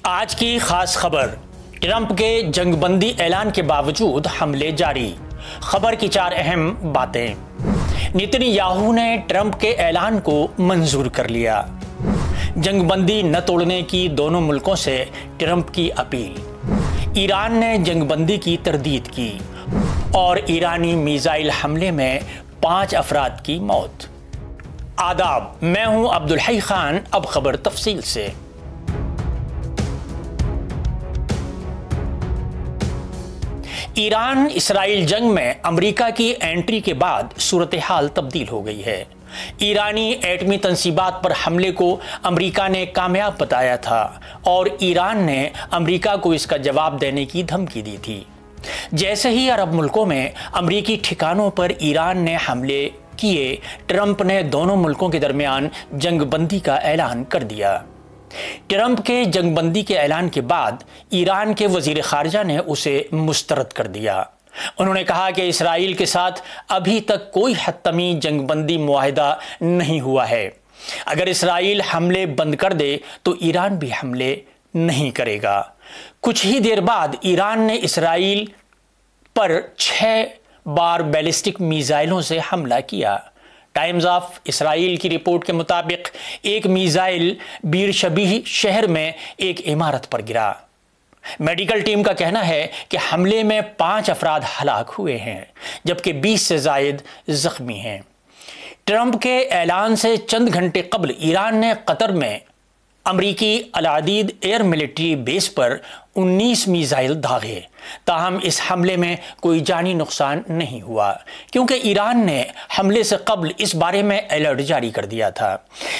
آج کی خاص خبر، ٹرمپ کے جنگ بندی اعلان کے باوجود حملے جاری۔ خبر کی 4 اہم باتیں۔ نیتن یاہو نے ٹرمپ کے اعلان کو منظور کر لیا۔ جنگ بندی نہ توڑنے کی دونوں ملکوں سے ٹرمپ کی اپیل۔ ایران نے جنگ بندی کی تردید کی اور ایرانی میزائل حملے میں 5 افراد کی موت۔ آداب، میں ہوں عبدالحی خان۔ اب خبر تفصیل سے۔ ایران اسرائیل جنگ میں امریکہ کی انٹری کے بعد صورتحال تبدیل ہو گئی ہے۔ ایرانی ایٹمی تنصیبات پر حملے کو امریکہ نے کامیاب بتایا تھا اور ایران نے امریکہ کو اس کا جواب دینے کی دھمکی دی تھی۔ جیسے ہی عرب ملکوں میں امریکی ٹھکانوں پر ایران نے حملے کیے، ٹرمپ نے دونوں ملکوں کے درمیان جنگ بندی کا اعلان کر دیا۔ ٹرمپ کے جنگ بندی کے اعلان کے بعد ایران کے وزیر خارجہ نے اسے مسترد کر دیا۔ انہوں نے کہا کہ اسرائیل کے ساتھ ابھی تک کوئی حتمی جنگ بندی معاہدہ نہیں ہوا ہے۔ اگر اسرائیل حملے بند کر دے تو ایران بھی حملے نہیں کرے گا۔ کچھ ہی دیر بعد ایران نے اسرائیل پر 6 بار بیلسٹک میزائلوں سے حملہ کیا۔ ٹائمز آف اسرائیل کی رپورٹ کے مطابق ایک میزائل بیر شبیہ شہر میں ایک عمارت پر گرا۔ میڈیکل ٹیم کا کہنا ہے کہ حملے میں 5 افراد ہلاک ہوئے ہیں جبکہ 20 سے زائد زخمی ہیں۔ ٹرمپ کے اعلان سے چند گھنٹے قبل ایران نے قطر میں امریکی العدید ایئر ملٹری بیس پر 19 میزائل داغے، تاہم اس حملے میں کوئی جانی نقصان نہیں ہوا کیونکہ ایران نے حملے سے قبل اس بارے میں الرٹ جاری کر دیا تھا۔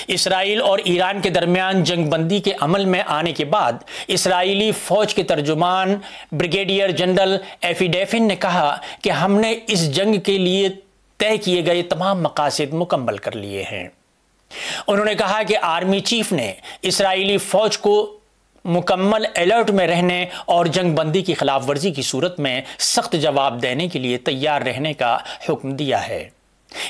اسرائیل اور ایران کے درمیان جنگ بندی کے عمل میں آنے کے بعد اسرائیلی فوج کے ترجمان بریگیڈیئر جنرل ایفی ڈیفن نے کہا کہ ہم نے اس جنگ کے لیے طے کیے گئے تمام مقاصد مکمل کر لیے ہیں۔ انہوں نے کہا کہ آرمی چیف نے اسرائیلی فوج کو مکمل الرٹ میں رہنے اور جنگ بندی کی خلاف ورزی کی صورت میں سخت جواب دینے کے لیے تیار رہنے کا حکم دیا ہے۔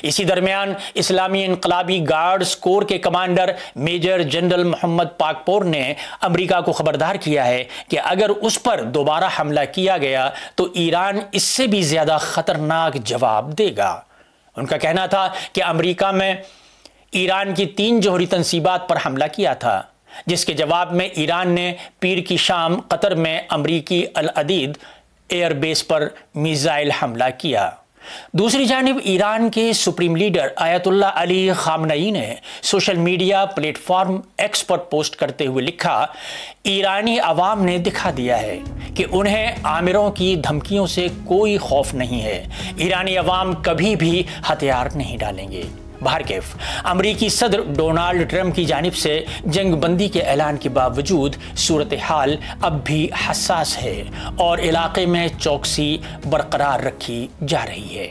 اسی درمیان اسلامی انقلابی گارڈز کور کے کمانڈر میجر جنرل محمد پاکپور نے امریکہ کو خبردار کیا ہے کہ اگر اس پر دوبارہ حملہ کیا گیا تو ایران اس سے بھی زیادہ خطرناک جواب دے گا۔ ان کا کہنا تھا کہ امریکہ میں ایران کی 3 جوہری تنصیبات پر حملہ کیا تھا، جس کے جواب میں ایران نے پیر کی شام قطر میں امریکی العدید ایئر بیس پر میزائل حملہ کیا۔ دوسری جانب ایران کے سپریم لیڈر آیت اللہ علی خامنئی نے social media platform X پر پوسٹ کرتے ہوئے لکھا، ایرانی عوام نے دکھا دیا ہے کہ انہیں آمروں کی دھمکیوں سے کوئی خوف نہیں ہے۔ ایرانی عوام کبھی بھی ہتھیار نہیں ڈالیں گے۔ بہرکیف امریکی صدر ڈونالڈ ٹرمپ کی جانب سے جنگ بندی کے اعلان کے باوجود صورتحال اب بھی حساس ہے اور علاقے میں چوکسی برقرار رکھی جا رہی ہے۔